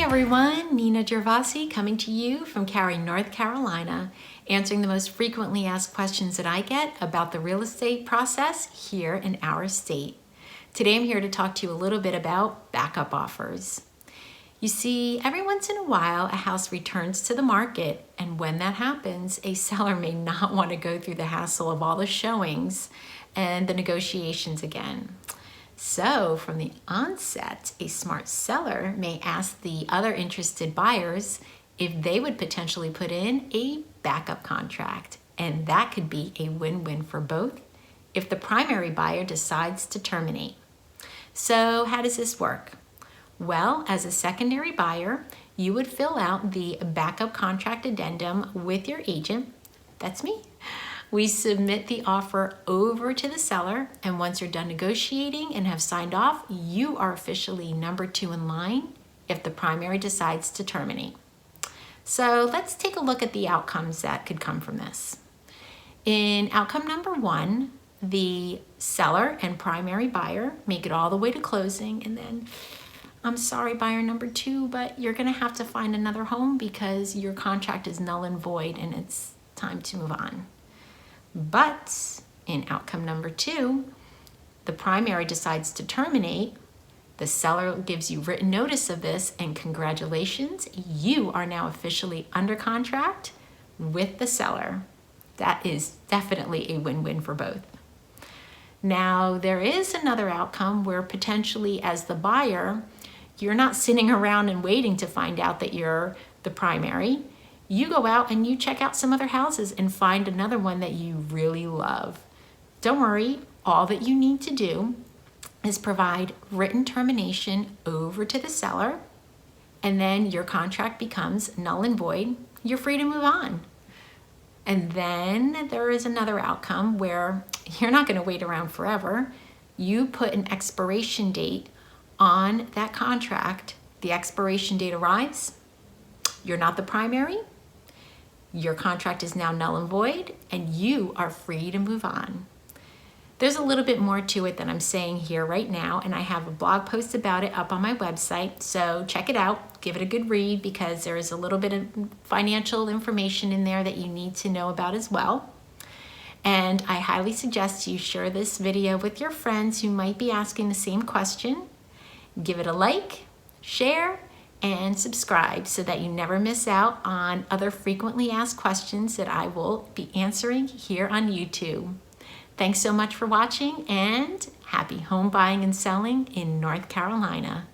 everyone, Nina Gervasi coming to you from Cary, North Carolina, answering the most frequently asked questions that I get about the real estate process here in our state. Today I'm here to talk to you a little bit about backup offers. You see, every once in a while a house returns to the market, and when that happens, a seller may not want to go through the hassle of all the showings and the negotiations again. So from the onset, a smart seller may ask the other interested buyers if they would potentially put in a backup contract, and that could be a win-win for both if the primary buyer decides to terminate. So how does this work? Well, as a secondary buyer, you would fill out the backup contract addendum with your agent. That's me. We submit the offer over to the seller, and once you're done negotiating and have signed off, you are officially number 2 in line if the primary decides to terminate. So let's take a look at the outcomes that could come from this. In outcome number 1, the seller and primary buyer make it all the way to closing, and then, I'm sorry, buyer number 2, but you're gonna have to find another home because your contract is null and void and it's time to move on. But in outcome number 2, the primary decides to terminate, the seller gives you written notice of this, and congratulations, you are now officially under contract with the seller. That is definitely a win-win for both. Now, there is another outcome where potentially as the buyer, you're not sitting around and waiting to find out that you're the primary. You go out and you check out some other houses and find another one that you really love. Don't worry, all that you need to do is provide written termination over to the seller, and then your contract becomes null and void. You're free to move on. And then there is another outcome where you're not going to wait around forever. You put an expiration date on that contract. The expiration date arrives. You're not the primary. Your contract is now null and void, and you are free to move on. There's a little bit more to it than I'm saying here right now, and I have a blog post about it up on my website, so check it out, give it a good read, because there is a little bit of financial information in there that you need to know about as well. And I highly suggest you share this video with your friends who might be asking the same question. Give it a like, share, and subscribe so that you never miss out on other frequently asked questions that I will be answering here on YouTube. Thanks so much for watching, and happy home buying and selling in North Carolina.